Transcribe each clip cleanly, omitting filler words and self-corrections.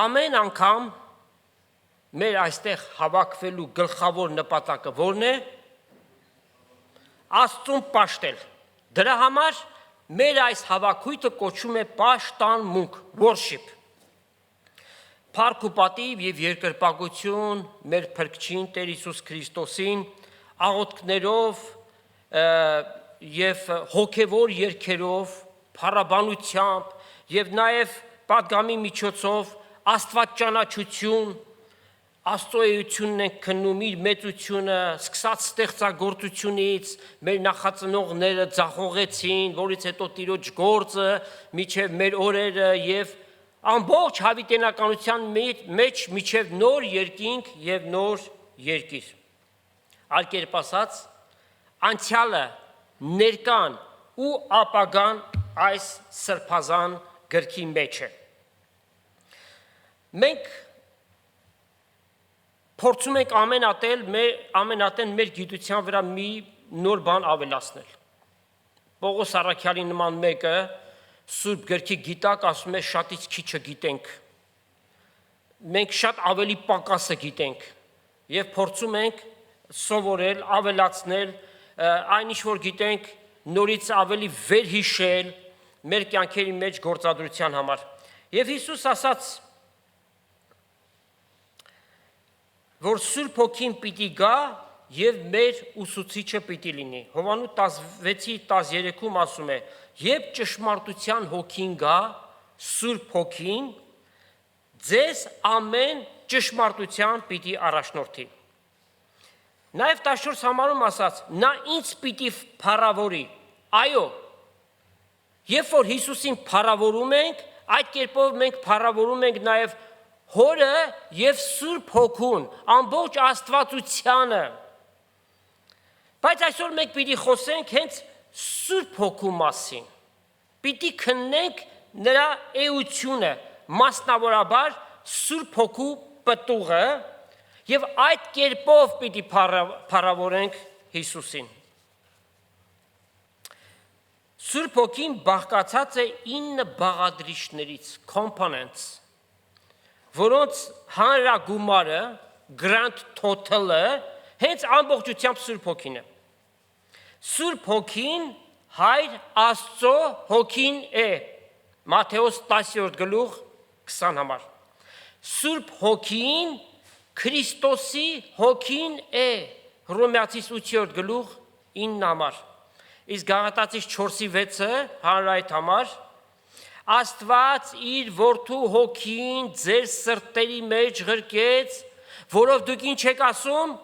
Ամեն անգամ մեր այստեղ հավաքվելու գլխավոր նպատակը որն է? Աստծուն պաշտել։ Դրա համար մեր այս հավաքույթը կոչվում է պաշտամունք, worship։ Փառք ու պատիվ եւ երկրպագություն մեր Փրկչին Տեր Հիսուս Քրիստոսին, աղոթքներով եւ հոգեվոր երգերով, փառաբանությամբ եւ նաեւ պատգամի միջոցով Աստվածճանաչություն, Աստծո էությունն ենք քննում, իր մեծությունը, սկսած ստեղծագործությունից, մեր նախածնողները ձախողեցին, որից հետո Տիրոջ գործը, մինչև մեր օրերը եւ ամբողջ հավիտենականության մեջ մինչև նոր երկինք եւ նոր երկիր։ Այլ կերպ ասած, անցյալը, ներկան ու ապագան այս սրբազան գրքի մեջ է։ Մենք փորձում ենք ամենատեն մեր գիտության վրա մի նոր բան ավելացնել։ Պողոս Առաքյալի նման մեկը Սուրբ գրքի գիտակ ասում է շատից քիչը գիտենք։ Մենք շատ ավելի պակասը գիտենք եւ փորձում ենք սովորել, ավելացնել այն ինչ որ գիտենք նորից ավելի վերհիշել մեր կյանքերի մեջ գործադրության համար։ Եվ Հիսուս ասաց որ Սուրբ Հոգին պիտի գա եւ մեր ուսուցիչը պիտի լինի։ Հովանու 16:13-ում ասում է. «Երբ ճշմարտության Հոգին գա, Սուրբ Հոգին, ձեզ ամեն ճշմարտության պիտի առաջնորդի»։ Նաեւ 14 համարում ասաց. «Նա ինձ պիտի փառավորի»։ Այո, երբ որ Հիսուսին փառավորում ենք, այդ կերպով մենք փառավորում ենք նաեւ Հորը եւ Սուրբ Հոգուն, ամբողջ Աստվածությանը։ Բայց այսօր մենք պիտի խոսենք հենց Սուրբ Հոգու մասին։ Պիտի քննենք նրա էությունը, մասնավորաբար Սուրբ Հոգու պտուղը եւ այդ կերպով պիտի փառավորենք Հիսուսին։ Սուրբ Հոգին բաղկացած է 9 բաղադրիչներից, components, որոնց հանրագումարը, grand total-ը հենց ամբողջությամբ Սուրբ Հոգին է։ Սուրբ Հոգին Հայր Աստծո Հոգին է։ Մատթեոս 10-րդ գլուխ 20 համար։ Սուրբ հոգին Քրիստոսի հոգին է, Հռոմեացիս 8-րդ գլուխ 9 համար։ Իսկ Գաղատացիս 4:6-ը հանրայդ համար, Աստված իր որդու հոգին ձեր սրտերի մեջ ղրկեց, որով դուք ինչ եք ասում,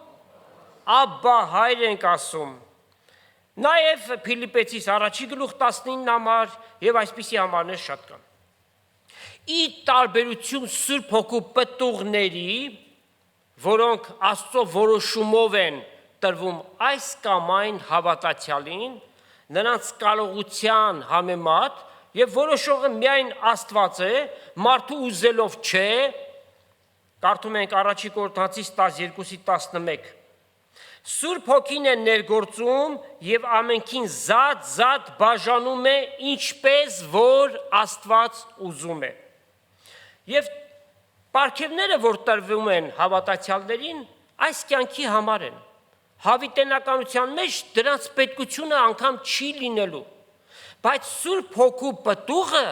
Աբբա հայր ենք ասում։ Նաև Փիլիպպեցիս 1-րդ գլուխ 19 համար եւ այսպիսի համարներ շատ կան։ Ի տարբերություն Սուրբ Հոգու պտուղների, որոնք Աստծո որոշումով են տրվում այս կամ այն հավատացյալին, նրանց կարողության համեմատ եւ որոշողը միայն Աստված է, մարդու ուզելով չէ, կարդում ենք 1 Կորինթացիս 12:11։ Սուրբ Հոգին է ներգործում եւ ամենքին զատ բաժանում է, ինչպես որ Աստված ուզում է։ Եվ պարգևները, որ տրվում են հավատացյալներին, այս կյանքի համար են։ Հավիտենականության մեջ դրանց պետքությունը անգամ չի լինելու, բայց Սուրբ Հոգու պտուղը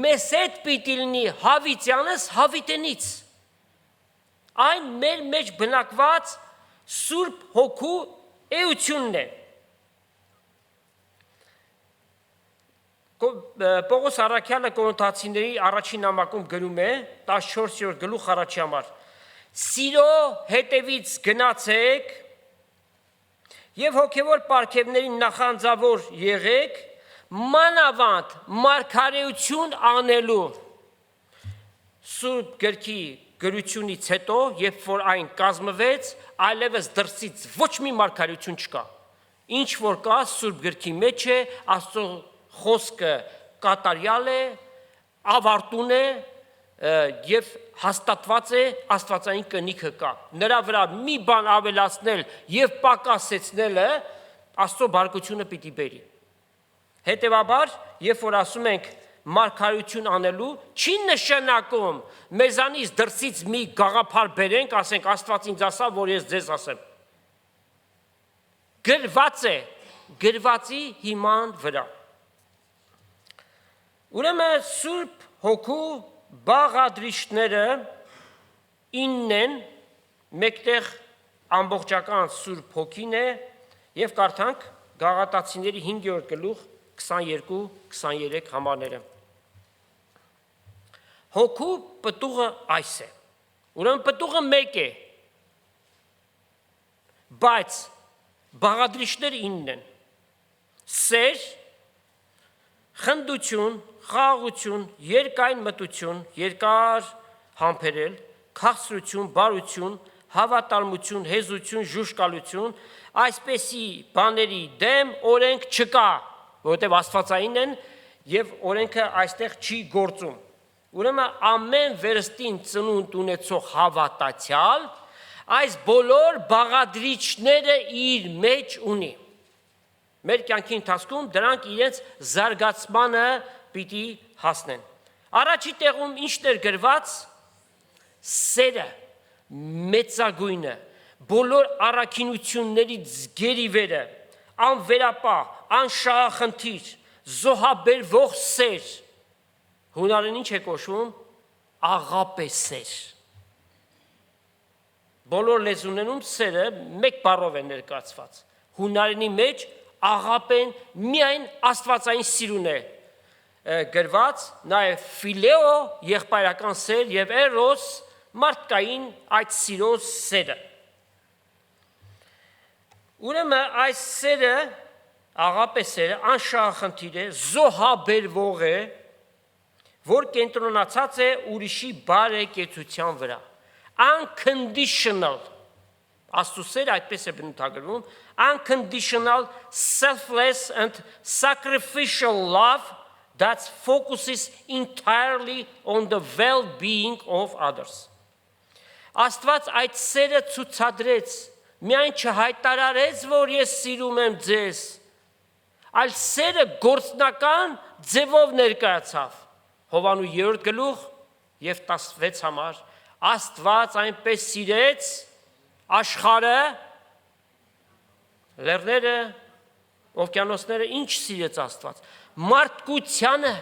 մեզ հետ պիտի լինի հավիտյանս հավիտենից։ Այն մեր մեջ բնակված Սուրբ Հոգու էությունն է։ Պողոս առաքյալը Կորինթացիների առաջին նամակում գրում է 14-րդ գլուխ 1 համար. Սիրո հետևից գնացեք եւ հոգեվոր պարգևներին նախանձավոր եղեք, մանավանդ մարգարեություն անելու։ Սուրբ գրքի գրությունից հետո, երբ որ այն կազմվեց, այլևս դրսից ոչ մի մարգարեություն չկա։ Ինչ որ կա Սուրբ գրքի մեջ է, Աստծո խոսքը կատարյալ է, ավարտուն է եւ հաստատված է, աստվածային կնիքը կա։ Նրա վրա մի բան ավելացնել եւ պակասեցնելը Աստծո բարկությունը պիտի բերի։ Հետևաբար, երբ որ ասում ենք մարգարեություն անելու, չի նշանակում մեզանից դրսից մի գաղափար բերենք, ասենք Աստված ինձ ասա, որ ես ձեզ ասեմ։ Գրված է, գրվածի հիման վրա։ Ուրեմն Սուրբ Հոգու բաղադրիչները 9 են, մեկտեղ ամբողջական Սուրբ Հոգին է եւ կարդանք Գաղատացիների 5-րդ գլուխ 22-23 համարները։ Հոգու պտուղը այս է։ Ուրեմն պտուղը մեկ է, բայց բաղադրիչները 9 են։ Սեր, խնդություն, խաղաղություն, երկայն մտություն, երկար համբերել, քաղցրություն, բարություն, հավատարմություն, հեզություն, ժուժկալություն, այսպեսի բաների դեմ օրենք չկա, որովհետև աստվածային են եւ օրենքը այստեղ չի գործում։ Ուրեմն ամեն վերստին ծնունդ ունեցող հավատացյալ այս բոլոր բաղադրիչները իր մեջ ունի։ Մեր կյանքի ընթացքում դրանք իրենց զարգացմանը պիտի հասնեն։ Առաջի տեղում ինչն էր գրված, սերը, մեծագույնը, բոլոր առաքինություններից գերիվերը, անվերապահ, անշահախնդիր, զոհաբերվող սեր, հունարեն ինչ է կոչվում, աղապե սեր։ Բոլոր լեզուներում սերը մեկ բառով է ներկայացված։ Հունարենի մեջ աղապեն միայն աստվածային սիրուն է գրված, նաև ֆիլեո եղբայրական սեր եւ էրոս մարդկային այդ սիրո սերը։ Ուրեմն այս սերը, աղապե սերը անշահախնդիր է, զոհաբերվող է, որ կենտրոնացած է ուրիշի բարեկեցության վրա։ Unconditional, Աստծո սերը այդպես է բնութագրվում, unconditional, selfless and sacrificial love that focuses entirely on the well-being of others. Աստված այդ սերը ցուցադրեց, միայն չհայտարարեց, որ ես սիրում եմ ձեզ, այլ սերը գործնական ձևով ներկայացավ։ Հովանու 3-րդ գլուխ եւ 16 համար Աստված այնպես սիրեց աշխարհը, լեռները, օվկիանոսները, ինչ սիրեց Աստված, մարդկությանը։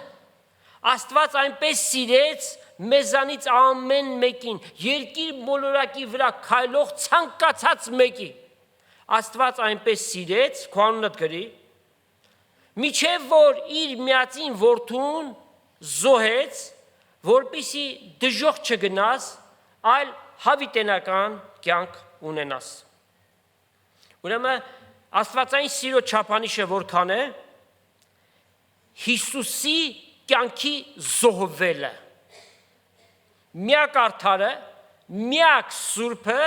Աստված այնպես սիրեց, մեզանից ամեն մեկին, երկիր մոլորակի վրա քայլող ցանկացած մեկի։ Աստված այնպես սիրեց, քո անունդ գրի, միջև որ իր միածին որդուն զոհեց, որպեսզի դժոխք չգնաս, այլ հավիտենական կյանք ունենաս։ Ուրեմն աստվածային սիրո չափանիշը որքան է, Հիսուսի կյանքի զոհվելը, միակ արդարը, միակ սուրբը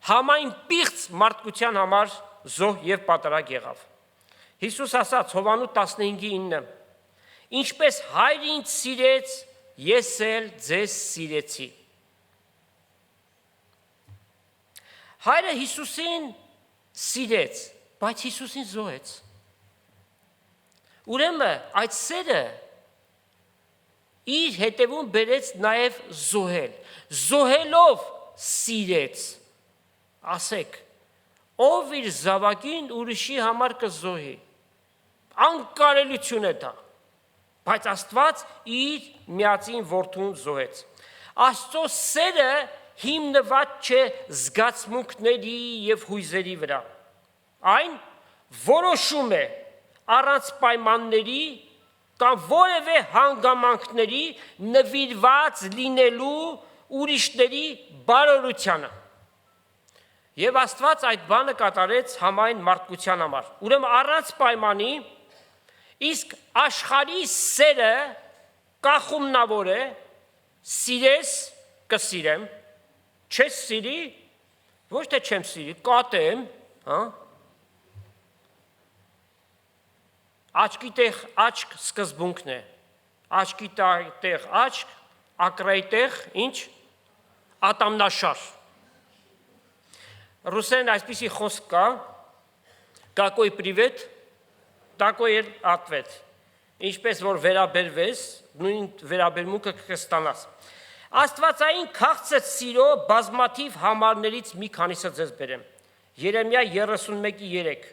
համայն պիղծ մարդկության համար զոհ եւ պատարագ եղավ։ Հիսուս ասաց Հովանու 15:9. Ինչպես հայրը ինձ սիրեց, ես էլ ձեզ սիրեցի։ Հայրը Հիսուսին սիրեց, բայց Հիսուսին զոհեց։ Ուրեմն այդ սերը իր հետևում բերեց նաև զոհել։ Զոհելով սիրեց։ Ասեք, ով իր զավակին ուրիշի համար կզոհի։ Անկարելություն է դա։ Բայց Աստված իր միածին որդուն զոհեց։ Աստծո սերը հիմնված չէ զգացմունքների եւ հույզերի վրա։ Այն որոշում է առանց պայմանների կամ որևէ հանգամանքների նվիրված լինելու ուրիշների բարօրությանը։ Եվ Աստված այդ բանը կատարեց համայն մարդկության համար։ Ուրեմն առանց պայմանի, իսկ աշխարհի սերը կախումնավոր է, սիրես կսիրեմ, չես սիրի, ոչ թե չեմ սիրի, կատեմ, հա։ Աչքի տեղ աչք սկզբունքն է, աչքի տեղ աչք, ակրայի տեղ ինչ, ատամնաշար։ Ռուսերեն այսպիսի խոսք կա, какой привет, такой ответ։ Ինչպես որ վերաբերվես, նույն վերաբերմունքը կստանաս։ Աստվածային քաղցր սիրո բազմաթիվ համարներից մի քանիսը ձեզ բերեմ։ Երեմիա 31:3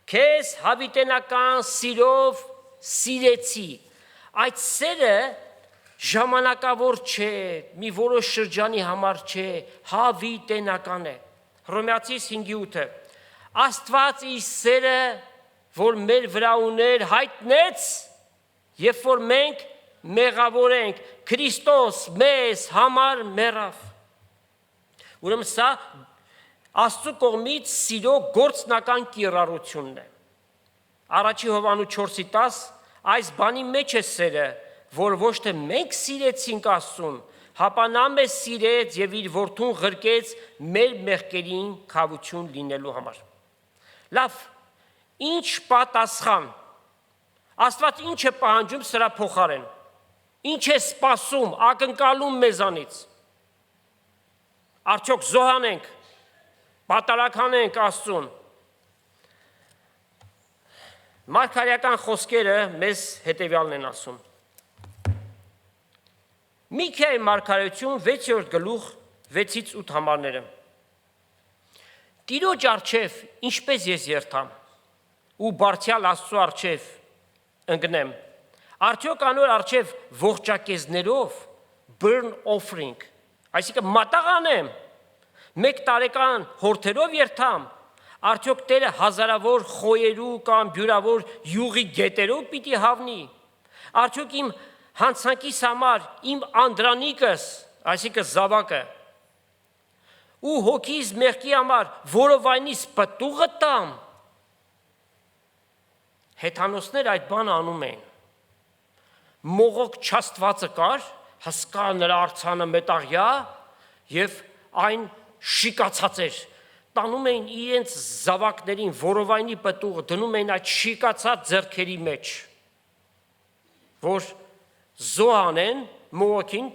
Քեզ հավիտենական սիրով սիրեցի։ Այդ սերը ժամանակավոր չէ, մի որոշ շրջանի համար չէ, հավիտենական է։ Հռոմեացիս 5:8 Աստված իր սերը, որ մեր վրա ուներ, հայտնեց, երբ որ մենք մեղավոր ենք, Քրիստոս մեզ համար մեռավ։ Ուրեմն սա Աստծո կողմից սիրո գործնական կիրառությունն է։ Առաջի Հովանու 4:10 այս բանի մեջ է սերը, որ ոչ թե մենք սիրեցինք Աստծուն, հապա նա մեզ սիրեց եւ իր որդուն ղրկեց մեր մեղքերին քավություն լինելու համար։ Լավ, ինչ պատասխան։ Աստված ինչ է պահանջում սրա փոխարեն։ Ինչ է սպասում, ակնկալում մեզանից։ Արդյոք զոհանենք, պատարագանենք Աստծուն։ Մարգարեական խոսքերը մեզ հետևյալն են ասում։ Միքայի մարգարեություն 6-րդ գլուխ 6-8 համարները։ Տիրոջ առջև ինչպես ես երթամ ու բարձյալ Աստծո առջև ընկնեմ։ Արդյոք անոր առջև ողջակեզներով burn offering, այսինքն մատաղանեմ, 1 տարեկան հորթերով երթամ, արդյոք Տերը հազարավոր խոյերու կամ բյուրավոր յուղի գետերով պիտի հավնի, արդյոք իմ հանցանքիս համար իմ անդրանիկս, այսինքն զավակը, ու հոգիս մեղքի համար որովայնիս պտուղը տամ։ Հեթանոսներ այդ բանը անում են։ Մողոք չաստվածը կար, հսկա նրա արձանը մետաղյա եւ այն շիկացած էր։ Տանում էին իրենց զավակներին որովայնի պտուղը, դնում էին այդ շիկացած ձեռքերի մեջ, որ զոհանեն մողոքին,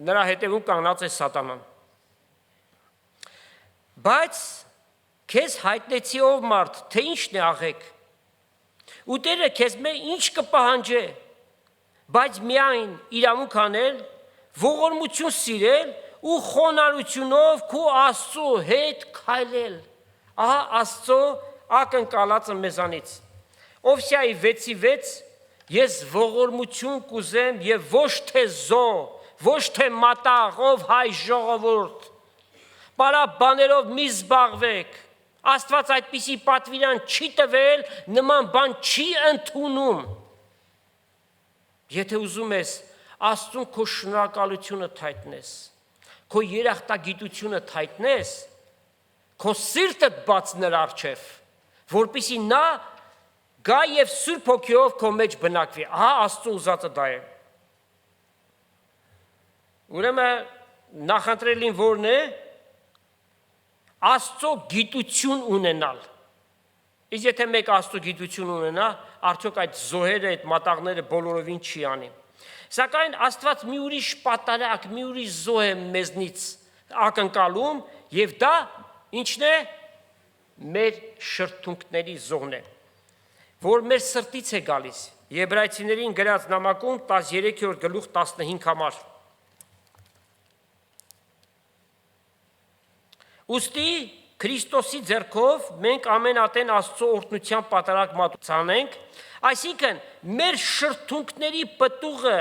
նրա հետևում կանգնած է սատանան։ Բայց քեզ հայտնեցի ով մարդ, թե ինչն է աղեք։ Ու Տերը քեզ մեր ինչ կպահանջե, բայց միայն իրավունք անել, ողորմություն սիրել ու խոնարհությունով քո Աստծո հետ քայլել։ Ահա Աստծո ակնկալածը մեզանից։ Օվսիայի 6:6 Ես ողորմություն կուզեմ եւ ոչ թե զոհ, ոչ թե մատաղ, ով հայ ժողովուրդ, պարաբաներով մի զբաղվեք, Աստված այդպիսի պատվիրան չի տվել, նման բան չի ընդունում, եթե ուզում ես Աստծուն քո շնորհակալությունը թայտնես, քո երախտագիտությունը թայտնես, քո սիրտդ բաց նրա առջև, որպեսզի նա գա եւ Սուրբ Հոգիով քո մեջ բնակվի, ահա Աստծո ուզածը դա է։ Ուրեմն նախընտրելին որն է, Աստծո գիտություն ունենալ։ Իսկ եթե մեկ Աստծո գիտություն ունենա, արդյոք այդ զոհերը, այդ մատաղները բոլորովին չի անի։ Սակայն Աստված մի ուրիշ պատարակ, մի ուրիշ զոհ է մեզնից ակնկալում, եւ դա ինչն է, մեր շրթունքների զոհն է, որ մեր սրտից է գալիս։ Եբրայեցիներին գրած նամակում 13-րդ գլուխ 15 համար։ Ուստի Քրիստոսի ձեռքով մենք ամեն ատեն Աստծո օրհնության պատարակ մատուցանենք, այսինքն մեր շրթունքների պտուղը,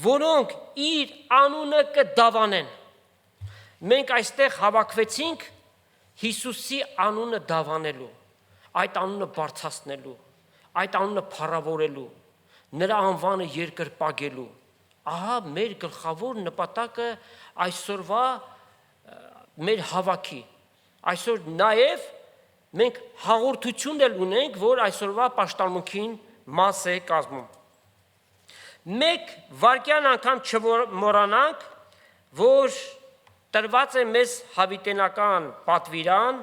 որոնք իր անունը կդավանեն։ Մենք այստեղ հավաքվեցինք Հիսուսի անունը դավանելու, այդ անունը բարձրացնելու, այդ անունը փառավորելու, նրա անվանը երկրպագելու։ Ահա մեր գլխավոր նպատակը այսօրվա մեր հավաքի, այսօր նաև մենք հաղորդություն էլ ունենք, որ այսօրվա պաշտամունքին մաս է կազմում։ Մեկ վարկյան անգամ չմոռանանք, որ տրված է մեզ հավիտենական պատվիրան,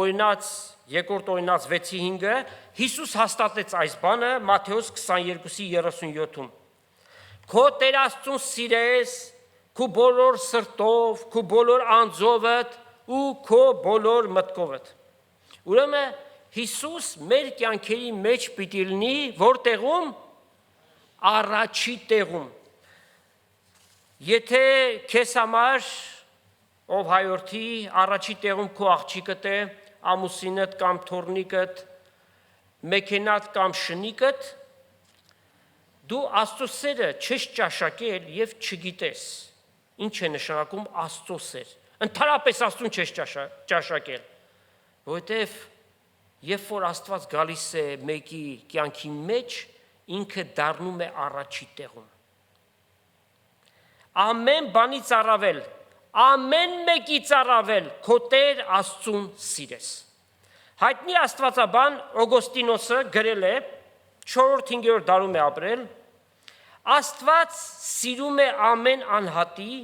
օրինաց, երկրորդ օրինաց 6:5, Հիսուս հաստատեց այս բանը Մատթեոս 22:37-ում։ Քո Տեր Աստծուն սիրես, քո բոլոր սրտով, քո բոլոր անձովդ ու քո բոլոր մտքովդ։ Ուրեմն Հիսուս մեր կյանքերի մեջ պիտի լինի որտեղում, առաջի տեղում։ Եթե քեզ համար, ով հայորդի, առաջի տեղում քո աղջիկդ է, ամուսինդ կամ թոռնիկդ, մեքենադ կամ շնիկդ, դու Աստծո սերը չես ճաշակել եւ չգիտես։ Ինչ է նշանակում Աստծո սեր։ Ընդհանրապես Աստծուն չես ճաշակել, որովհետև երբ որ Աստված գալիս է մեկի կյանքի մեջ, ինքը դառնում է առաջի տեղում։ Ամեն բանից առավել, ամեն մեկից առավել քո Տեր Աստծուն սիրես։ Հայտնի աստվածաբան Օգոստինոսը գրել է, 4-5-րդ դարում է ապրել, Աստված սիրում է ամեն անհատի,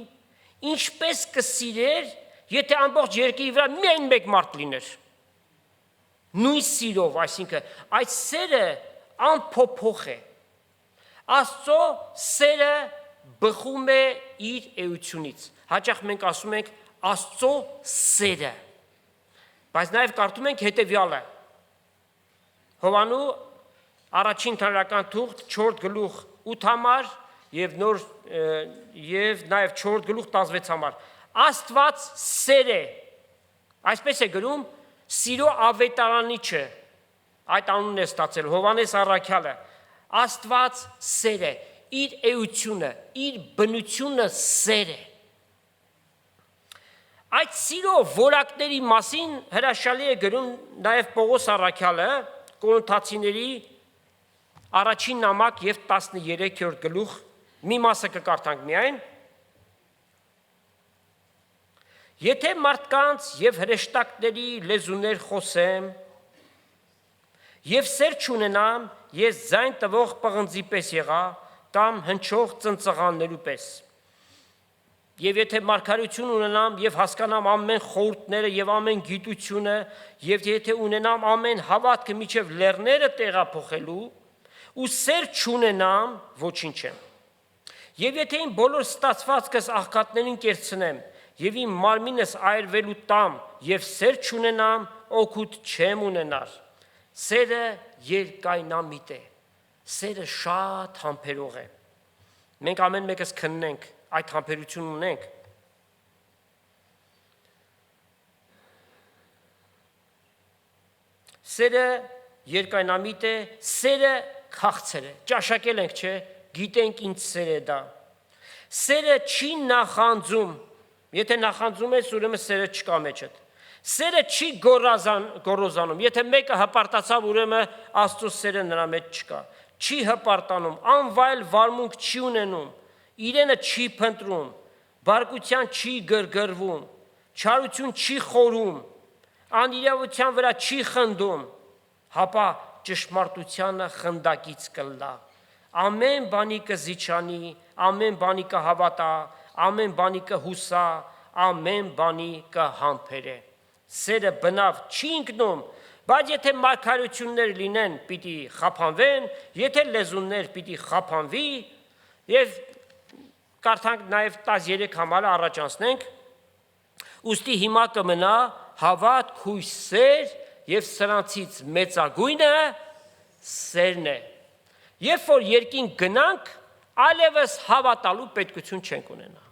ինչպես կսիրեր, եթե ամբողջ երկրի վրա միայն մեկ մարդ լիներ։ Նույն սիրով, այսինքն, այդ սերը անփոփոխ է։ Աստծո սերը բխում է իր էությունից։ Հաճախ մենք ասում ենք Աստծո սերը։ Բայց նաև կարդում ենք հետևյալը։ Հովանու առաջին թանգարական թուղթ 4 գլուխ 8 համար եւ նաև 4 գլուխ 16 համար։ Աստված սեր է։ Այսպես է գրում սիրո ավետարանիչը։ Այդ անունն է ստացել Հովանես Առաքյալը։ Աստված սեր է, իր էությունը, իր բնությունը սեր է։ Այդ սիրո որակների մասին հրաշալի է գրում նաև Պողոս Առաքյալը Կորինթացիների առաջին նամակ եւ 13-րդ գլուխ, մի մասը կկարդանք միայն։ Եթե մարդկանց եւ հրեշտակների լեզուներ խոսեմ եւ սեր չունենամ, ես ձայն տվող պղնձի պես եղա կամ հնչող ծնծղաններու պես։ Եվ եթե մարգարություն ունենամ եւ հասկանամ ամեն խորհուրդները եւ ամեն գիտությունը, եւ եթե ունենամ ամեն հավատքը միջև լեռները տեղափոխելու, ու սեր չունենամ, ոչինչ եմ։ Եվ եթե իմ բոլոր ստացվածքս աղքատներին կերցնեմ, եւ իմ մարմինս այրվելու տամ, եւ սեր չունենամ, օգուտ չեմ ունենար։ Սերը երկայնամիտ է, սերը շատ համբերող է։ Մենք ամեն մեկս քննենք, այդ համբերություն ունենք։ Սերը երկայնամիտ է, սերը քաղցր է։ Ճաշակել ենք, չէ, գիտենք ինչ սեր է դա։ Սերը չի նախանձում։ Եթե նախանձում ես, ուրեմն սերը չկա մեջդ։ Սերը չի գոռոզանում։ Եթե մեկը հպարտացավ, ուրեմն Աստծո սերը նրա մեջ չկա։ Չի հպարտանում, անվայել վարմունք չի ունենում, իրենը չի փնտրում, բարկության չի գրգռվում, չարություն չի խորում, անիրավության վրա չի խնդում, հապա ճշմարտությանը խնդակից կլա։ Ամեն բանի կզիջանի, ամեն բանի կհավատա, ամեն բանի կհուսա, ամեն բանի կհամբերե։ Սերը բնավ չի ընկնում, բայց եթե մարգարեություններ լինեն, պիտի խափանվեն, եթե լեզուններ պիտի խափանվի, եւ կարդանք նաեւ 13 համարը առաջանցնենք, ուստի հիմա կմնա հավատք, հույս, սեր եւ սրանցից մեծագույնը սերն է։ Երբ որ երկինք գնանք, այլևս հավատալու պետքություն չենք ունենա։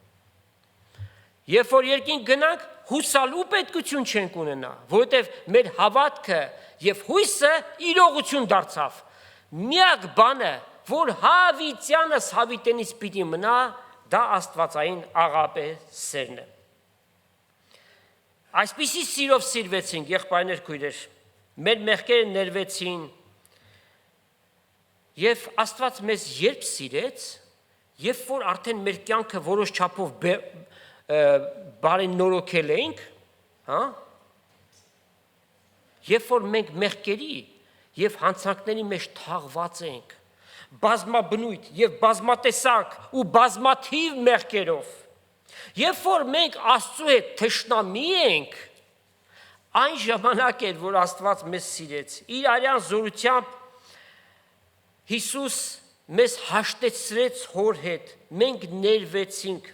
Երբ որ երկինք գնանք, հուսալու պետքություն չենք ունենա, որովհետև մեր հավատքը եւ հույսը իրողություն դարձավ։ Միակ բանը, որ հավիտյանս հավիտենից պիտի մնա, դա աստվածային աղապե սերն է։ Այսպիսի սիրով սիրվեցինք, եղբայրներ, քույրեր, մեր մեղքերը ներվեցին, եւ Աստված մեզ երբ սիրեց, երբ որ արդեն մեր կյանքը որոշ չափով բարենորոգել ենք, հա, երբ որ մենք մեղքերի եւ հանցանքների մեջ թաղված ենք, բազմաբնույթ եւ բազմատեսակ ու բազմաթիվ մեղքերով, երբ որ մենք Աստծո հետ թշնամի ենք, այն ժամանակ էր, որ Աստված մեզ սիրեց, իր արյան զորությամբ Հիսուս մեզ հաշտեցրեց հոր հետ, մենք ներվեցինք,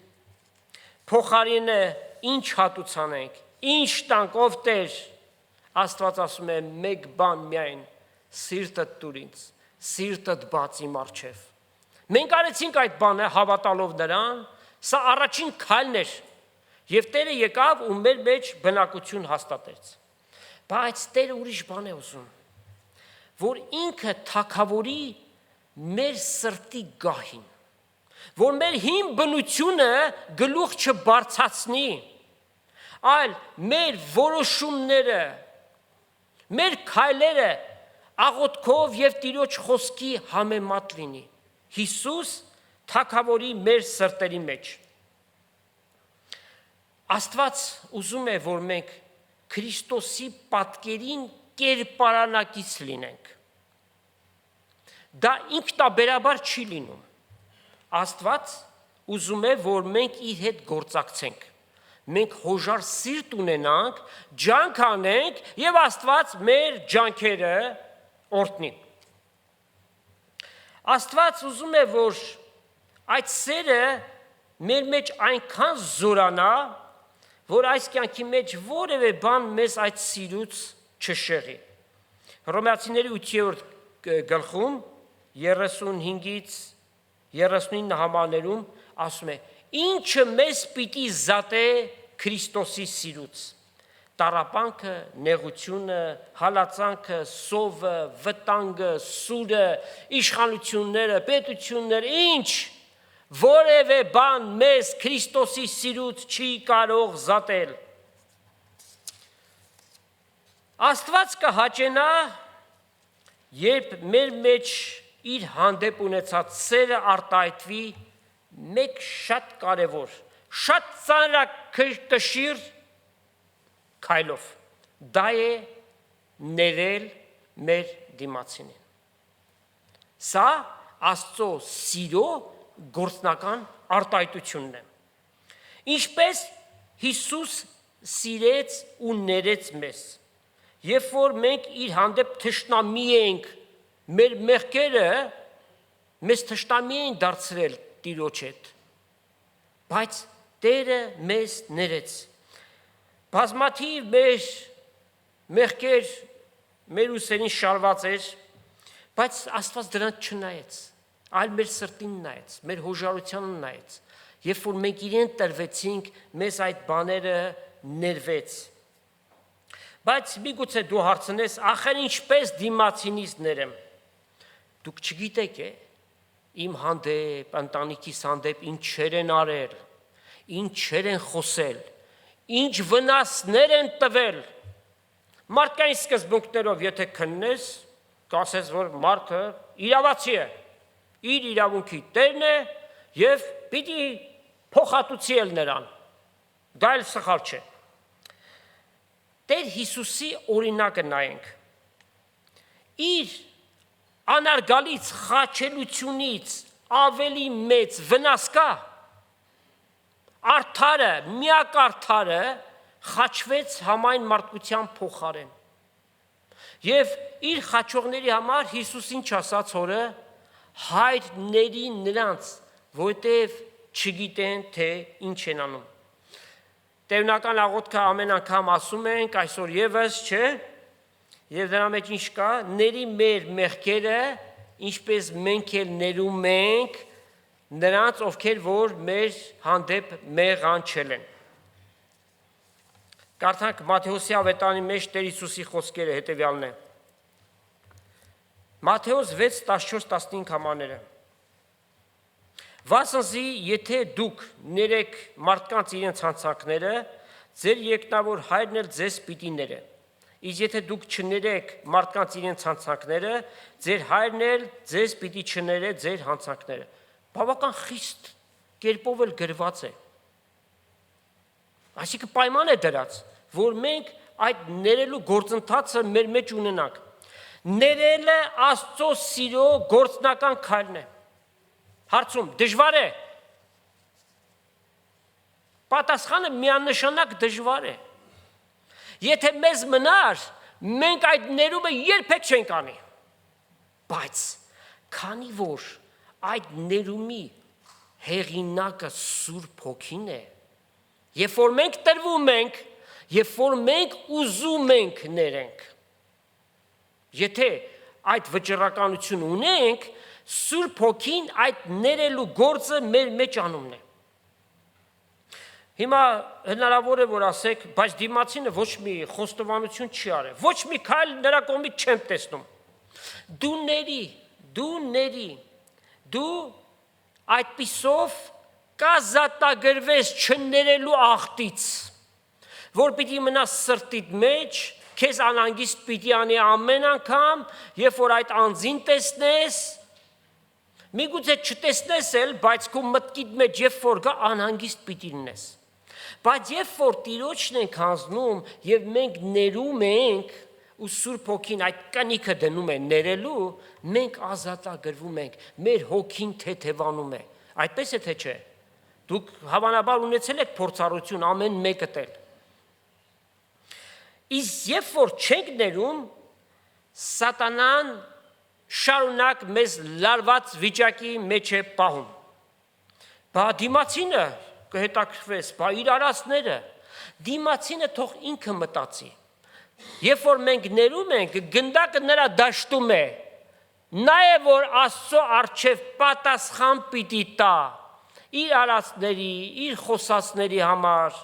փոխարինը ինչ հատուցանենք, ինչ տանք, ով Տեր, Աստված ասում է մեկ բան միայն, սիրտդ տուր ինձ, սիրտդ բաց իմ առջև։ Մենք արեցինք այդ բանը հավատալով նրան, սա առաջին քայլն էր, եւ Տերը եկավ ու մեր մեջ բնակություն հաստատեց։ Բայց Տերը ուրիշ բան է ուզում, որ ինքը թագավորի մեր սրտի գահին, որ մեր հին բնությունը գլուխ չբարձրացնի, այլ մեր որոշումները, մեր քայլերը աղոթքով եւ Տիրոջ խոսքի համեմատ լինի։ Հիսուս թագավորի մեր սրտերի մեջ։ Աստված ուզում է, որ մենք Քրիստոսի պատկերին կերպարանակից լինենք։ Դա ինքնաբերաբար չի լինում։ Աստված ուզում է, որ մենք իր հետ գործակցենք։ Մենք հոժար սիրտ ունենանք, ջանք անենք եւ Աստված մեր ջանքերը օրհնի։ Աստված ուզում է, որ այդ սերը մեր մեջ այնքան զորանա, որ այս կյանքի մեջ որևէ բան մեզ այդ սիրուց չշեղի։ Հռոմեացիների 8-րդ գլխում 35-ից 39 համարներում ասում է. Ինչը մեզ պիտի զատե Քրիստոսի սիրուց։ Տառապանքը, նեղությունը, հալածանքը, սովը, վտանգը, սուրը, իշխանությունները, պետությունները, ինչ որևէ բան մեզ Քրիստոսի սիրուց չի կարող զատել։ Աստված կհաճենա, երբ մեր մեջ իր հանդեպ ունեցած սերը արտահայտվի մեկ շատ կարևոր, շատ ծանրակշիռ քայլով, դա է ներել մեր դիմացինին։ Սա Աստծո սիրո գործնական արտահայտությունն է։ Ինչպես Հիսուս սիրեց ու ներեց մեզ, երբ որ մենք իր հանդեպ թշնամի ենք, մեր մեղքերը մեզ թշնամի են դարձրել Տիրոջ հետ, բայց Տերը մեզ ներեց։ Բազմաթիվ մեր մեղքեր մեր ուսերին շարված էր, բայց Աստված դրանց չնայեց, այլ մեր սրտին նայեց, մեր հոժարությանն նայեց, երբ որ մենք իրեն տրվեցինք, մեզ այդ բաները ներվեց։ Բայց միգուցե դու հարցնես, ախր ինչպես դիմացինից ներեմ։ Դուք չգիտեք, իմ հանդեպ, ընտանիքիս հանդեպ ինչեր են արել, ինչեր են խոսել, ինչ վնասներ են տվել։ Մարդկային սկզբունքներով եթե քննես, կասես, որ մարդը իրավացի է, իր իրավունքի տերն է եւ պիտի փոխհատուցի էլ նրան։ Դա էլ սխալ չէ։ Տեր Հիսուսի օրինակը նայենք։ Իր անարգալից խաչելությունից ավելի մեծ վնաս կա։ Արդարը, միակ արդարը խաչվեց համայն մարդկության փոխարեն։ Եվ իր խաչողների համար Հիսուս ինչ ասաց օրը, հայրների նրանց, որտև չգիտեն, թե ինչ են անում։ Տերունական աղոթքը ամեն անգամ ասում ենք, այսօր եւս, չէ, եւ դրա մեջ ինչ կա, ների մեր մեղքերը, ինչպես մենք էլ ներում ենք նրանց, ովքեր որ մեր հանդեպ մեղանչել են։ Կարդանք Մատթեոսի ավետարանի մեջ Տեր Հիսուսի խոսքերը հետևյալն է։ Մատթեոս 6:14-15 համարները։ Վասնզի, եթե դուք ներեք մարդկանց իրենց հանցանքները, ձեր երկնավոր հայրն էլ ձեզ պիտի ներե։ Իսկ եթե դուք չներեք մարդկանց իրենց հանցանքները, ձեր հայրն էլ ձեզ պիտի չներե ձեր հանցանքները։ Բավական խիստ կերպով էլ գրված է։ Այսինքն պայման է դրած, որ մենք այդ ներելու գործընթացը մեր մեջ ունենանք։ Ներելը Աստծո սիրո գործնական քայլն է։ Հարցում դժվար է։ Պատասխանը միանշանակ դժվար է։ Եթե մեզ մնար, մենք այդ ներումը երբեք չենք անի։ Բայց քանի որ այդ ներումի հեղինակը Սուրբ Հոգին է, երբ որ մենք տրվում ենք, երբ որ մենք ուզում ենք ներենք, եթե այդ վճռականություն ունենք, Սուրբ Հոգին այդ ներելու գործը մեր մեջ անումն է։ Հիմա հնարավոր է որ ասեք, բայց դիմացինը ոչ մի խոստովանություն չի արել, ոչ մի քայլ նրա կողմից չեմ տեսնում։ Դու այդպիսով կազատագրվես չներելու աղտից, որ պիտի մնաս սրտիդ մեջ, քեզ անհանգիստ պիտի անի ամեն անգամ, երբ որ այդ անձին տեսնես, միգուցե չտեսնես էլ, բայց քո մտքիդ մեջ երբ որ գա անհանգիստ պիտի լինես։ Բայց երբ որ Տիրոջն ենք հանձնում եւ մենք ներում ենք, ու Սուրբ Հոգին այդ կնիքը դնում է ներելու, մենք ազատագրվում ենք, մեր հոգին թեթևանում է։ Այդպես է թե չէ։ Դուք հավանաբար ունեցել եք փորձառություն ամեն մեկը տել։ Իսկ երբ որ չենք ներում, սատանան շարունակ մեզ լարված վիճակի մեջ է պահում։ Բա դիմացինը կհետաքրքրվես, բա իր արածները, դիմացինը թող ինքը մտածի։ Երբ որ մենք ներում ենք, գնդակը նրա դաշտում է, նա է որ Աստծո առջև պատասխան պիտի տա իր արածների, իր խոսածների համար,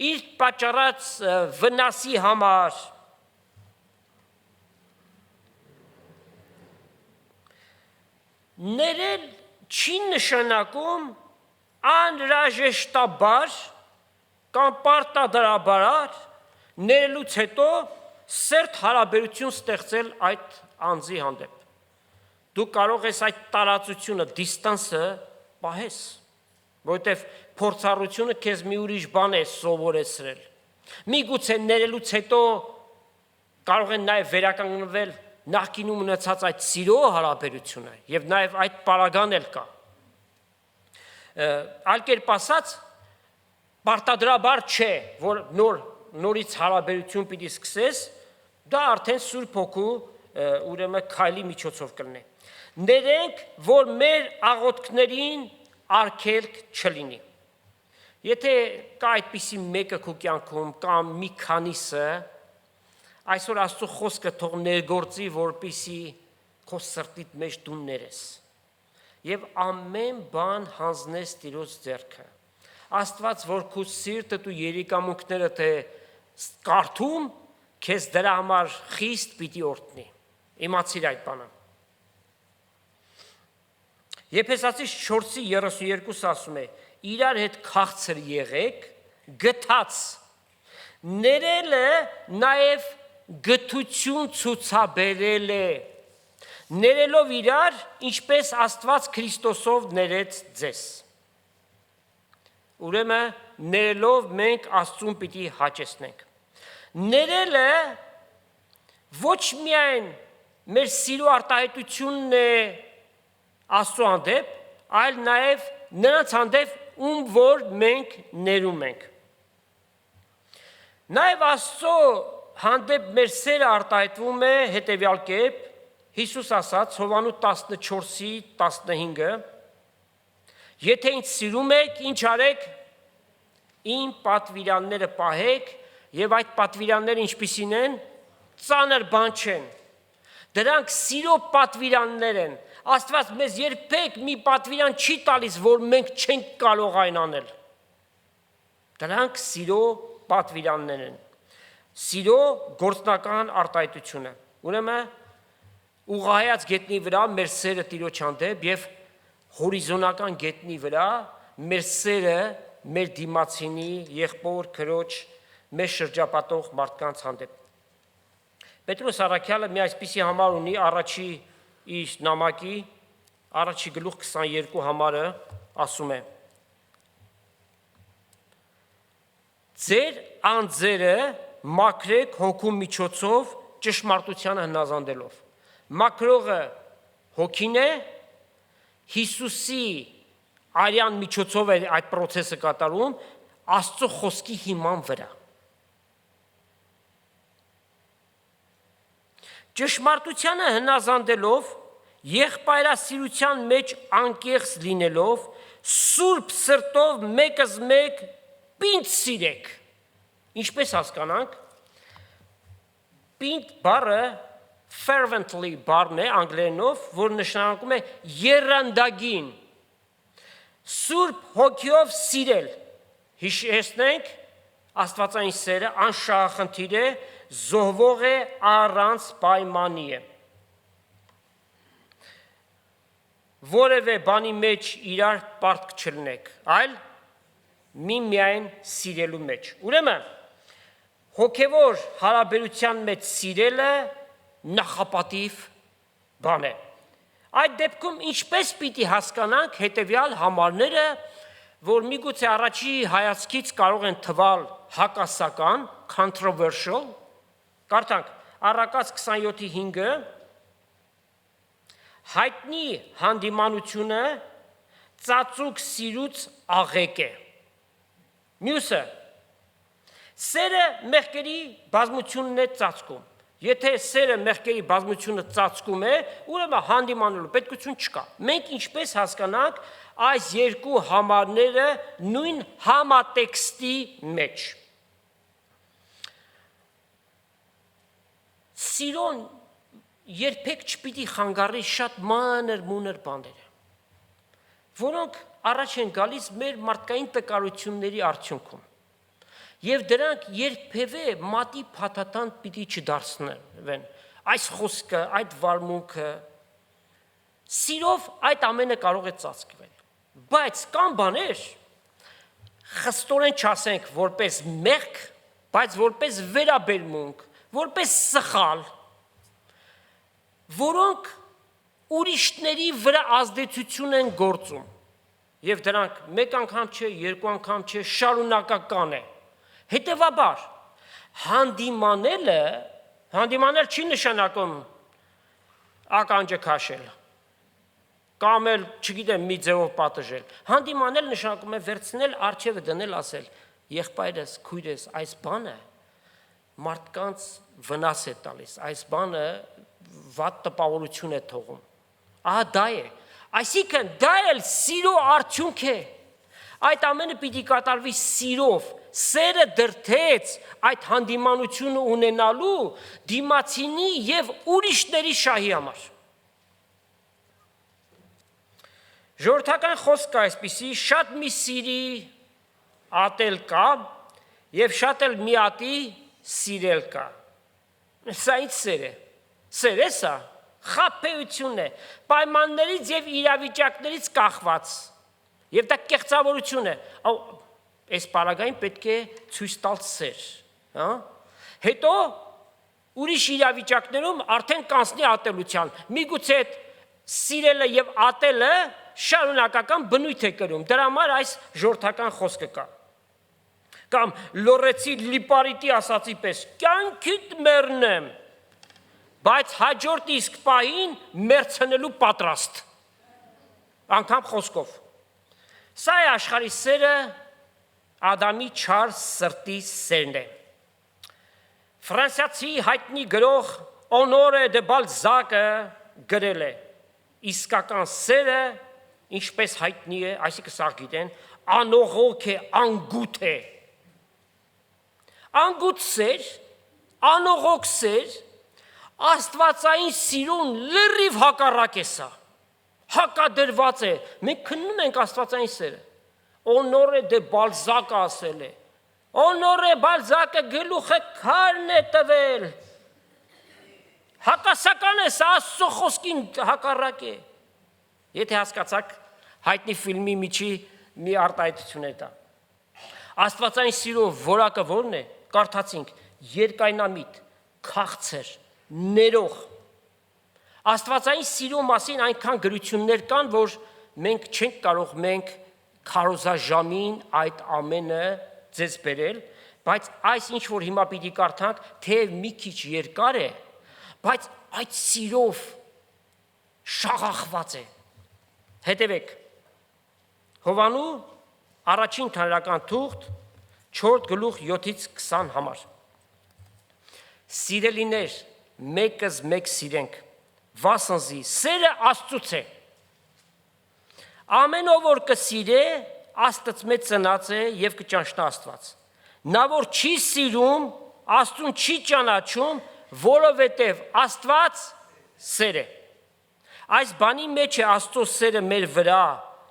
իր պատճառած վնասի համար։ Ներել չի նշանակում անհրաժեշտաբար կամ պարտադրաբար ներելուց հետո սերտ հարաբերություն ստեղծել այդ անձի հանդեպ։ Դու կարող ես այդ տարածությունը, դիստանսը պահես, որովհետև փորձառությունը քեզ մի ուրիշ բան է սովորեցրել։ Միգուցե ներելուց հետո կարող են նաև վերականգնվել նախկինում ունեցած այդ սիրո հարաբերությունը եւ նաեւ այդ պարագան էլ կա։ Այլ կերպ ասած, պարտադրաբար չէ, որ նորից հարաբերություն պիտի սկսես, դա արդեն Սուրբ Հոգու ուրեմն քայլի միջոցով կլինի։ Ներենք, որ մեր աղոթքներին արգելք չլինի։ Եթե կա այդպիսի մեկը քո կյանքում կամ մի քանիսը, այսօր Աստծո խոսքը թող ներգործի, որպեսզի քո սրտիդ մեջ դու ներես եւ ամեն բան հանձնես Տիրոջ ձեռքը։ Աստված, որ քո սիրտը ու երիկամունքները թե կարդում, քեզ դրա համար խիստ պիտի օրհնի։ Իմացիր այդ բանը։ Եփեսացիս 4:32 ասում է. իրար հետ քաղցր եղեք, գթած, ներելը նաև գթություն ցուցաբերել է, ներելով իրար, ինչպես Աստված Քրիստոսով ներեց ձեզ։ Ուրեմն ներելով մենք Աստծուն պիտի հաճեսնենք։ Ներելը ոչ միայն մեր սիրո արտահայտությունն է Աստծո հանդեպ, այլ նաև նրանց հանդեպ, ում որ մենք ներում ենք։ Նաև Աստծո հանդեպ մեր սերը արտահայտվում է հետևյալ կերպ, Հիսուս ասաց Հովհաննես 14:15, եթե ինձ սիրում եք, ինչ արեք, իմ պատվիրանները պահեք, եւ այդ պատվիրանները ինչպիսին են, ծանր բան չեն։ Դրանք սիրո պատվիրաններ են։ Աստված մեզ երբեք մի պատվիրան չի տալիս, որ մենք չենք կարող այն անել։ Դրանք սիրո պատվիրաններ են։ Սիրո գործնական արտահայտությունը։ Ուրեմն ուղղահայաց գետնի վրա մեր սերը Տիրոջ հանդեպ եւ հորիզոնական գետնի վրա մեր սերը մեր դիմացինի, եղբոր, քրոջ, մեր շրջապատող մարդկանց հանդեպ։ Պետրոս առաքյալը մի այսպիսի համար ունի առաջի իր նամակի առաջի գլուխ 22 համարը ասում է. Ձեր անձերը մաքրեք հոգու միջոցով ճշմարտությանը հնազանդելով։ Մաքրողը հոգին է, Հիսուսի արյան միջոցով է այդ process-ը կատարում Աստծո խոսքի հիման վրա։ Ճշմարտությանը հնազանդելով, եղբայրասիրության մեջ անկեղծ լինելով, սուրբ սրտով մեկս մեկ պինդ սիրեք։ Ինչպես հասկանանք, պինդ բառը fervently բառն է անգլերենով, որ նշանակում է եռանդագին, սուրբ հոգիով սիրել։ Հիշեցնենք, Աստվածային սերը անշահախնդիր է, զոհվող է, առանց պայմանի է։ Որևէ բանի մեջ իրար պարտք չլինեք, այլ միմիայն սիրելու մեջ։ Ուրեմն հոգևոր հարաբերության մեջ սիրելը նախապատիվ բան է։ Այդ դեպքում ինչպես պիտի հասկանանք հետևյալ համարները, որ միգուցե առաջի հայացքից կարող են թվալ հակասական, controversial, կարդանք Առակաց 27:5-ը, հայտնի հանդիմանությունը ծածուկ սիրուց աղեկ է։ Մյուսը, սերը մեղքերի բազմությունն է ծածկում։ Եթե սերը մեղքերի բազմությունը ծածկում է, ուրեմն հանդիմանելու պետքություն չկա։ Մենք ինչպես հասկանանք այս երկու համարները նույն համատեքստի մեջ։ Սիրոն երբեք չպիտի խանգարի շատ մանր-մունր բաները, որոնք առաջ են գալիս մեր մարդկային տկարությունների արդյունքում։ Եվ դրանք երբևէ մատի փաթաթան պիտի չդարձնվեն։ Այս խոսքը, այդ վարմունքը, սիրով այդ ամենը կարող է ծածկվել։ Բայց կան բաներ, խստորեն չասենք որպես մեղք, բայց որպես վերաբերմունք, որպես սխալ, որոնք ուրիշների վրա ազդեցություն են գործում։ Եվ դրանք մեկ անգամ չէ, երկու անգամ չէ, շարունակական է։ Հետևաբար, հանդիմանել չի նշանակում ականջը քաշել, կամ էլ, չգիտեմ, մի ձևով պատժել։ Հանդիմանել նշանակում է վերցնել, առջևը դնել, ասել, եղբայրս, քույրս, այս բանը մարդկանց վնաս է տալիս, այս բանը վատ տպավորություն է թողում։ Ահա դա է։ Այսինքն դա էլ սիրո արդյունք է։ Այդ ամենը պիտի կատարվի սիրով, սերը դրդեց այդ հանդիմանությունը ունենալու դիմացինի եւ ուրիշների շահի համար։ Ժողովրդական խոսք կա այսպիսի, շատ մի սիրի ատել կա եւ շատ էլ մի ատի սիրել կա։ Սա ինչ սեր է։ Սեր է սա։ խաբեություն է, պայմաններից եւ իրավիճակներից կախված։ Եվ դա կեղծավորություն է։ Այս պարագային պետք է ցույց տալ սեր, հա։ Հետո ուրիշ իրավիճակներում արդեն կանցնի ատելության։ Միգուցե այդ սիրելը եւ ատելը շարունակական բնույթ է կրում։ Դրա համար այս ժողովրդական խոսքը կա։ Կամ լորեցի լիպարիտի ասացի պես կյանքիդ մեռնեմ, բայց հաջորդ իսկ պահին մեռցնելու պատրաստ։ Անգամ խոսքով։ Սա է աշխարհի սերը, Ադամի չար սրտի սերն է։ Ֆրանսիացի հայտնի գրող Օնորե դե Բալզակը գրել է. իսկական սերը, ինչպես հայտնի է, այսինքն սա գիտեն, անողոք է, անգութ է։ Անգութ սեր, անողոք սեր, աստվածային սիրուն լրիվ հակառակ է սա, հակադրված է, մենք քննում ենք աստվածային սերը, Օնորե դե Բալզակը ասել է, Օնորե Բալզակը գլուխը քարն է տվել, հակասական է սա, Աստծո խոսքին հակառակ է, եթե հասկացաք հայտնի ֆիլմի միջի մի արտահայտություն է դա, աստվածային սիրո որակը որն է, կարդացինք, երկայնամիտ, քաղցր, ներող, աստվածային սիրո մասին այնքան գրություններ կան, որ մենք չենք կարող մենք քարոզաժամին այդ ամենը ձեզ բերել, բայց այս ինչ որ հիմա պիտի կարդանք, թեև մի քիչ երկար է, բայց այդ սիրով շաղախված է։ Հետևեք, Հովանու առաջին քարական թուղթ 4:7-20 համար։ Սիրելիներ, մեկս մեկ սիրենք, վասնզի սերը Աստծուց է։ Ամեն ով որ կսիրե, Աստծմե ծնած է եւ կճանչնա Աստված։ Նա որ չի սիրում, Աստծուն չի ճանաչում, որովհետեւ Աստված սեր է։ Այս բանի մեջ է Աստծո սերը մեր վրա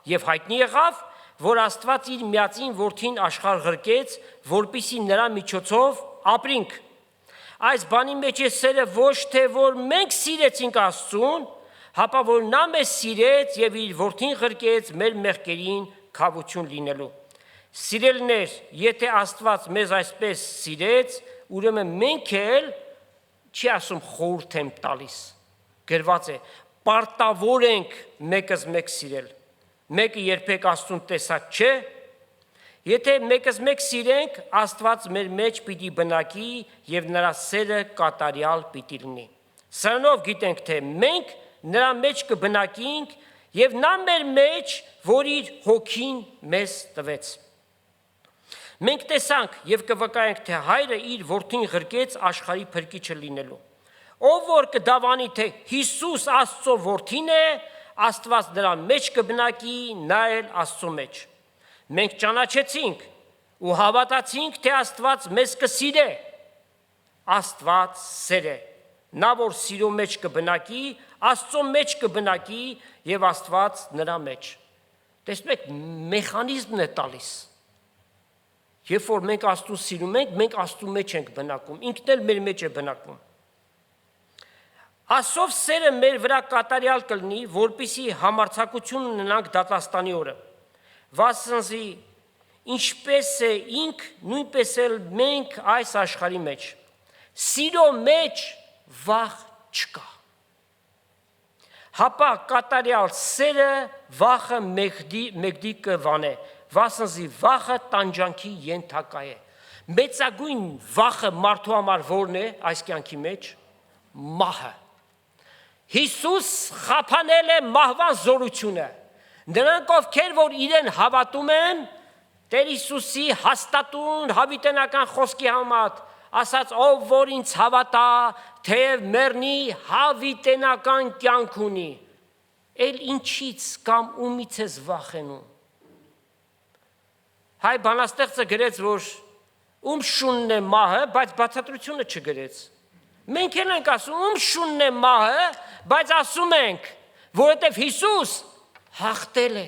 եւ հայտնի եղավ, որ Աստված իր միածին որդին աշխարհ ղրկեց, որպիսի նրա միջոցով ապրինք։ Այս բանի մեջ է սերը ոչ թե որ մենք սիրեցինք Աստծուն, հապա որ նա մեզ սիրեց եւ իր որդին ղրկեց մեր մեղքերին քավություն լինելու։ Սիրելիներ, եթե Աստված մեզ այսպես սիրեց, ուրեմն մենք էլ չի ասում խորհուրդ եմ տալիս։ Գրված է. պարտավոր ենք մեկս մեկ սիրել։ Մեկը երբեք Աստծուն տեսած չէ։ Եթե մեկս մեկ սիրենք, Աստված մեր մեջ պիտի բնակի եւ նրա սերը կատարյալ պիտի լինի։ Սրանով գիտենք, թե մենք նրա մեջ կբնակենք եւ նա մեր մեջ, որ իր հոգին մեզ տվեց։ Մենք տեսանք եւ կվկայենք, թե հայրը իր որդին ղրկեց աշխարհի փրկիչը լինելու։ Ով որ կդավանի, թե Հիսուս Աստծո որդին է, Աստված նրա մեջ կբնակի, նա էլ Աստծո մեջ։ Մենք ճանաչեցինք ու հավատացինք, թե Աստված մեզ կսիրե։ Աստված սեր է։ Նա որ սիրո մեջ կբնակի, Աստծո մեջ կբնակի եւ Աստված նրա մեջ։ Տեսնում եք, մեխանիզմն է տալիս։ Երբ որ մենք Աստծուն սիրում ենք, մենք Աստծո մեջ ենք բնակում, ինքն էլ մեր մեջ է բնակվում։ Աստծով սերը մեր վրա կատարյալ կլինի, որպիսի համարձակություն ունենանք դատաստանի օրը։ Վասնզի ինչպես է ինք, նույնպես էլ մենք այս աշխարհի մեջ։ Սիրո մեջ վախ չկա։ Հապա կատարյալ սերը վախը մեղդի կվանե, վասնզի վախը տանջանքի ենթակա է։ Մեծագույն վախը մարդու համար որն է այս կյանքի մեջ։ Մահը։ Հիսուս խափանել է մահվան զորությունը։ Նրանք ովքեր որ իրեն հավատում են, Տեր Հիսուսի հաստատուն հավիտենական խոսքի համաձայն ասաց ով որ ինձ հավատա, թեև մեռնի հավիտենական կյանք ունի։ Էլ ինչից կամ ումից ես վախենում։ Հայ բանաստեղծը գրեց, որ ում շունն է մահը, բայց բացատրությունը չգրեց։ Մենք էլ ենք ասում, ում շունն է մահը, բայց ասում ենք, որովհետև Հիսուս հաղթել է։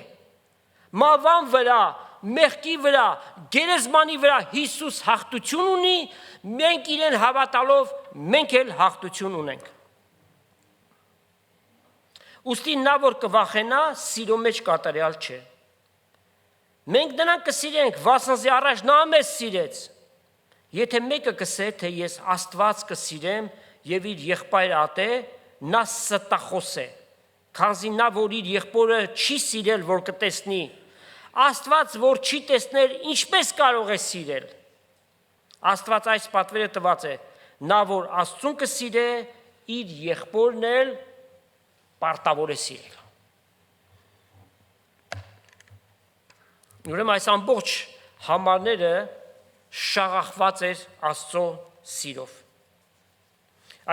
Մահվան վրա, մեղքի վրա, գերեզմանի վրա Հիսուս հաղթություն ունի, մենք իրեն հավատալով մենք էլ հաղթություն ունենք։ Ուստի նա որ կվախենա, սիրո մեջ կատարյալ չէ։ Մենք նրան կսիրենք, վասնզի առաջ նա մեզ սիրեց։ Եթե մեկը կսե, թե ես Աստված կսիրեմ եւ իր եղբայրը ատե, նա ստախոս է, քանզի նա որ իր եղբորը չի սիրել, որ կտեսնի, Աստված որ չի տեսներ, ինչպես կարող է սիրել։ Աստված այս պատվերը տված է, նա որ Աստծուն կսիրե, իր եղբորն էլ պարտավոր է սիրել։ Ուրեմն այս ամբողջ համարները շաղախված էր Աստծո սիրով։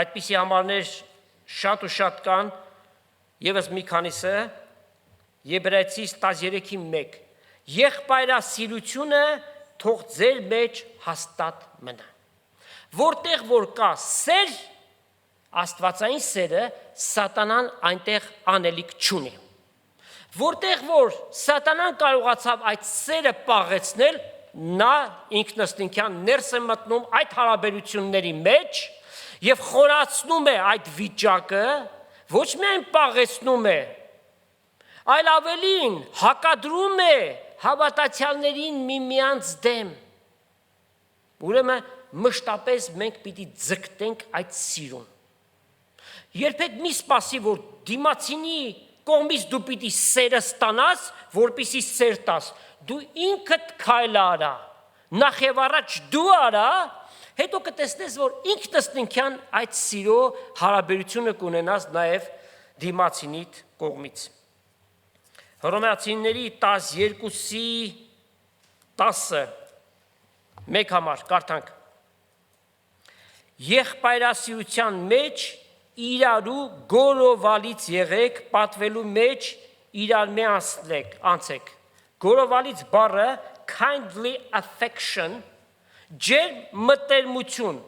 Այդպիսի համարներ շատ ու շատ կան, եւս մի քանիսը, Եբրայեցիս 13:1 Եղբայրասիրությունը թող ձեր մեջ հաստատ մնա։ Որտեղ որ կա սեր, Աստվածային սերը, սատանան այնտեղ անելիք չունի։ Որտեղ որ սատանան կարողացավ այդ սերը պաղեցնել, նա ինքնըստինքյան ներս է մտնում այդ հարաբերությունների մեջ եւ խորացնում է այդ վիճակը, ոչ միայն պաղեցնում է, այլ ավելին հակադրում է հավատացյալներին միմյանց դեմ։ Ուրեմն մշտապես մենք պիտի ձգտենք այդ սիրուն։ Երբեք մի սպասի, որ դիմացինի կողմից դու պիտի սերը ստանաս, որպեսզի սեր տաս։ Դու ինքդ քայլ արա, նախ եւ առաջ դու արա, հետո կտեսնես, որ ինքնըստինքյան այդ սիրո հարաբերությունը կունենաս նաեւ դիմացինի կողմից։ Հռոմեացիների 12:10 մեկ համար կարդանք։ Եղբայրասիրության մեջ իրարու գորովալից եղեք, պատվելու մեջ իրար մի անցեք։ Գորովալից բառը kindly affection, ջերմ մտերմություն,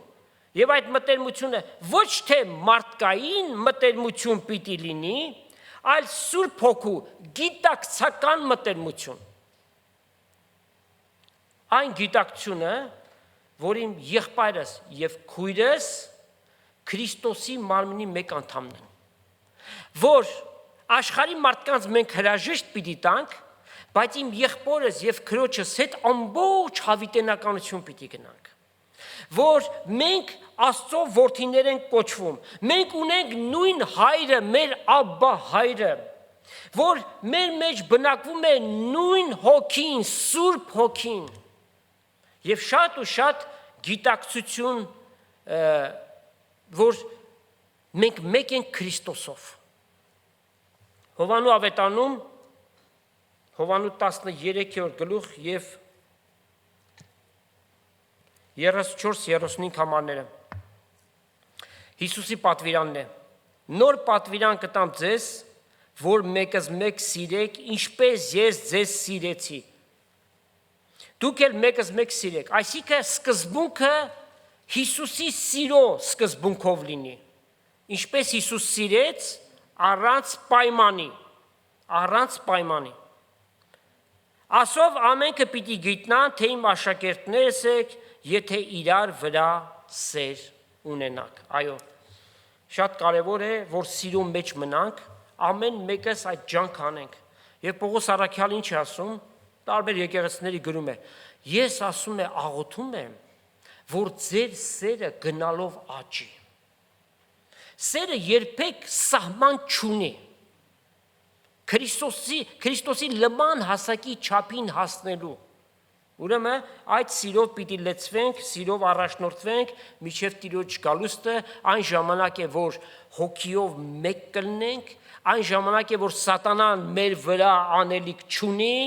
եւ այդ մտերմությունը ոչ թե մարդկային մտերմություն պիտի լինի, այլ Սուրբ Հոգու գիտակցական մտերմություն։ Այն գիտակցությունը, որ իմ եղբայրս եւ քույրս Քրիստոսի մարմնի մեկ անդամն են, որ աշխարհի մարդկանց մենք հրաժեշտ պիտի տանք, բայց իմ եղբորս եւ քրոջս հետ ամբողջ հավիտենականություն պիտի գնանք, որ մենք Աստծո որդիներ ենք կոչվում, մենք ունենք նույն հայրը, մեր Աբբա հայրը, որ մեր մեջ բնակվում է նույն հոգին, Սուրբ Հոգին, եւ շատ ու շատ գիտակցություն, որ մենք մեկ ենք Քրիստոսով։ Հովանու ավետանում, Հովանու 13-րդ գլուխ եւ 34-35 համարները Հիսուսի պատվիրանն է։ Նոր պատվիրան կտամ ձեզ, որ մեկս մեկ սիրեք, ինչպես ես ձեզ սիրեցի։ Դուք էլ մեկս մեկ սիրեք, այսինքն սկզբունքը Հիսուսի սիրո սկզբունքով լինի, ինչպես Հիսուս սիրեց առանց պայմանի։ Ասով ամենքը պիտի գիտնան, թե իմ աշակերտներս եք, եթե իրար վրա սեր ունենաք։ Այո, շատ կարևոր է, որ սիրո մեջ մնանք, ամեն մեկս այդ ջանք անենք։ Եվ Պողոս առաքյալը ինչ է ասում, տարբեր եկեղեցիների գրում է, ես ասում է աղոթում եմ, որ ձեր սերը գնալով աճի։ Սերը երբեք սահման չունի։ Քրիստոսի լման հասակի չափին հասնելու։ Ուրեմն այդ սիրով պիտի լեցվենք, սիրով առաջնորդվենք, միջև Տիրոջ գալուստը, այն ժամանակ է, որ հոգիով մեկ կլինենք, այն ժամանակ է, որ սատանան մեր վրա անելիք չունի,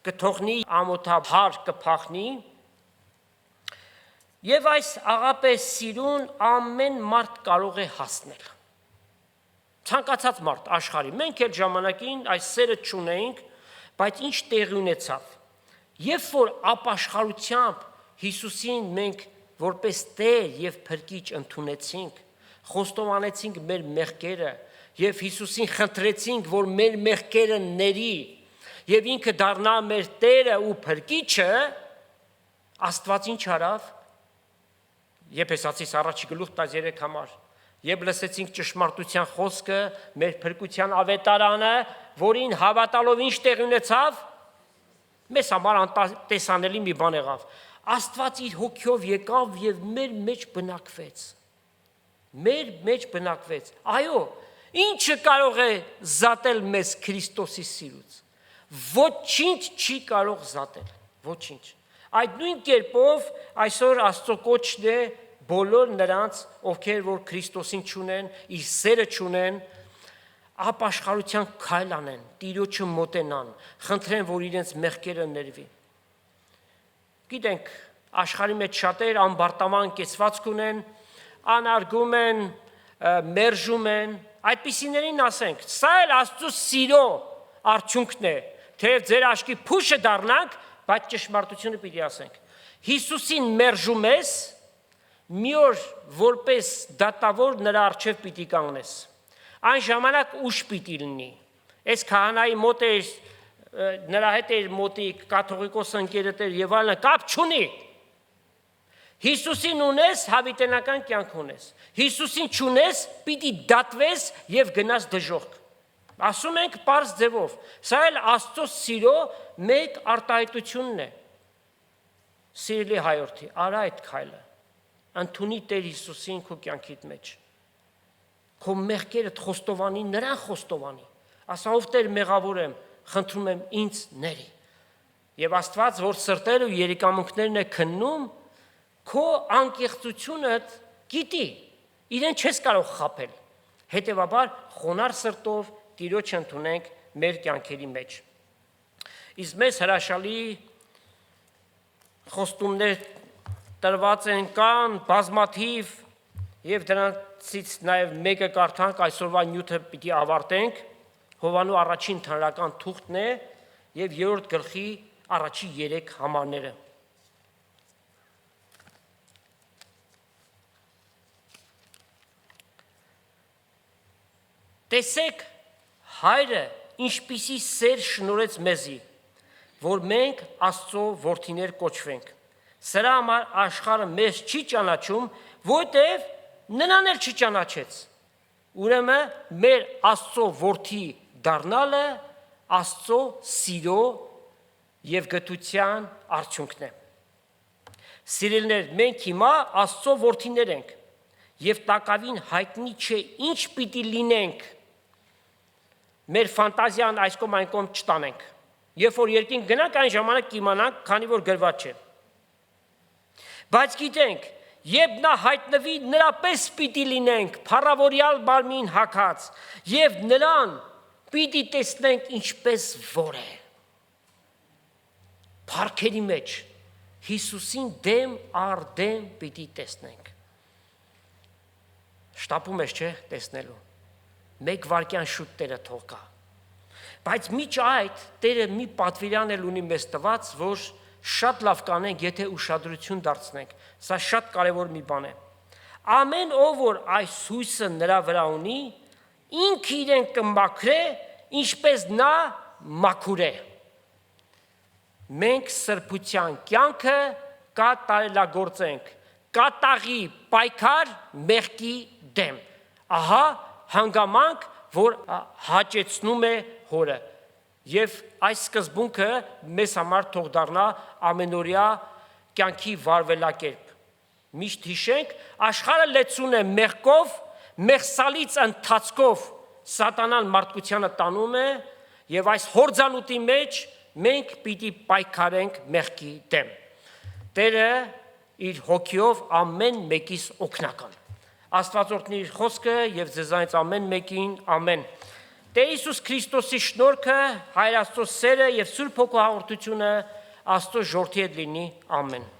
կթողնի ամոթաբար կփախնի։ Եվ այս աղապե սիրուն ամեն մարդ կարող է հասնել։ Ցանկացած մարդ աշխարհի, մենք էլ ժամանակին այս սերը չունեինք, բայց ինչ տեղի ունեցավ։ Երբ որ ապաշխարությամբ Հիսուսին մենք որպես Տեր եւ Փրկիչ ընդունեցինք, խոստովանեցինք մեր մեղքերը եւ Հիսուսին խնդրեցինք, որ մեր մեղքերը ների եւ ինքը դառնա մեր Տերը ու Փրկիչը, Աստված ինչ արավ։ Եփեսացիս 1-րդ գլուխ 13 համար։ Եվ լսեցինք ճշմարտության խոսքը, մեր փրկության ավետարանը, որին հավատալով ինչ տեղ ունեցավ, մեզ համար անտեսանելի մի բան եղավ։ Աստված իր հոգով եկավ եւ մեր մեջ բնակվեց։ Մեր մեջ բնակվեց։ Այո, ինչը կարող է զատել մեզ Քրիստոսի սիրուց։ Ոչինչ չի կարող զատել, ոչինչ։ Այդ նույն կերպով այսօր Աստծո կոչն է բոլոր նրանց, ովքեր որ Քրիստոսին չունեն, իր սերը չունեն, ապաշխարության քայլ անեն, Տիրոջը մոտենան, խնդրեն, որ իրենց մեղքերը ներվի։ Գիտենք, աշխարհի մեջ շատեր ամբարտավան կեցվածք ունեն, անարգում են, մերժում են, այդպիսիներին ասենք, սա էլ Աստծո սիրո արդյունքն է, թեև ձեր աչքի փուշը դառնանք, բայց ճշմարտությունը պիտի ասենք։ Հիսուսին մերժում ես, մի օր որպես դատավոր նրա առջև պիտի կանգնես։ Այն ժամանակ ուշ պիտի լինի։ Այս քահանայի մոտ էր, նրա հետ էր մոտիկ, կաթողիկոս ընկերդ էր եւ այլն, կապ չունի։ Հիսուսին ունես, հավիտենական կյանք ունես։ Հիսուսին չունես, պիտի դատվես եւ գնաս դժոխք։ Ասում ենք պարզ ձևով, սա էլ Աստծո սիրո մեկ արտահայտությունն է։ Սիրելի հայրենի, արա այդ քայլը, ընդունի Տեր Հիսուսին քո կյանքիդ մեջ։ Քո մեղքերդ խոստովանի, նրան խոստովանի։ Ասա ով Տեր մեղավոր եմ, խնդրում եմ ինձ ների։ Եվ Աստված, որ սրտերը ու երիկամունքներն է քննում, քո անկեղծությունը գիտի, իրեն չես կարող խաբել։ Հետևաբար խոնար սրտով Տիրոջ ընդունենք մեր կյանքերի մեջ։ Իսկ մեզ հրաշալի խոստումներ տրված են կան բազմաթիվ եւ դրանցից նաեւ մեկը կարդանք այսօրվա նյութը պիտի ավարտենք Հովանու առաջին թարական թուղթն է եւ 3-րդ գլխի առաջի 3 համարները։ Տեսեք Հայրը ինչպիսի սեր շնորհեց մեզի, որ մենք Աստծո որդիներ կոչվենք։ Սրա համար աշխարհը մեզ չի ճանաչում, որտեղ նրան էլ չճանաչեց։ Ուրեմն մեր Աստծո որդի դառնալը Աստծո սիրո եւ գթության արդյունքն է։ Սիրելիներ, մենք հիմա Աստծո որդիներ ենք եւ տակավին հայտնի չէ ինչ պիտի լինենք։ Մեր ֆանտազիան այս կողմ այն կողմ չտանենք։ Երբ որ երկինք գնանք, այն ժամանակ կիմանանք, քանի որ գրված չէ։ Բայց գիտենք, երբ նա հայտնվի, նրա պես պիտի լինենք, փառավորյալ բարմին հագած, եւ նրան պիտի տեսնենք ինչպես որ է։ Փառքերի մեջ Հիսուսին դեմ առ դեմ պիտի տեսնենք։ Շտապում ես, չէ՞, տեսնելու։ Մեկ վարքյան շուտ Տերը թող գա։ Բայց միջ այդ Տերը մի պատվիրան էլ ունի մեզ տված, որ շատ լավ կանենք, եթե ուշադրություն դարձնենք։ Սա շատ կարևոր մի բան է։ Ամեն ով որ այս հույսը նրա վրա ունի, ինքը իրեն կմաքրե, ինչպես նա մաքուր է։ Մենք սրբության կյանքը կատարելագործենք, կատաղի պայքար մեղքի դեմ։ Ահա հանգամանք, որ հաճեցնում է հորը։ Եվ այս սկզբունքը մեզ համար թող դառնա ամենօրյա կյանքի վարվելակերպ։ Միշտ հիշենք, աշխարհը լեցուն է մեղքով, մեղսալից ընթացքով սատանան մարդկությանը տանում է, եւ այս հորձանուտի մեջ մենք պիտի պայքարենք մեղքի դեմ։ Տերը իր հոգիով ամեն մեկիս օգնական։ Աստվածորդն իր խոսքը եւ ձեզանից ամեն մեկին ամեն։ Տեր Հիսուս Քրիստոսի շնորհքը, Հայր Աստծո սերը եւ Սուրբ Հոգու հաղորդությունը Աստծո ժողովրդի հետ լինի, ամեն։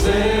Սեր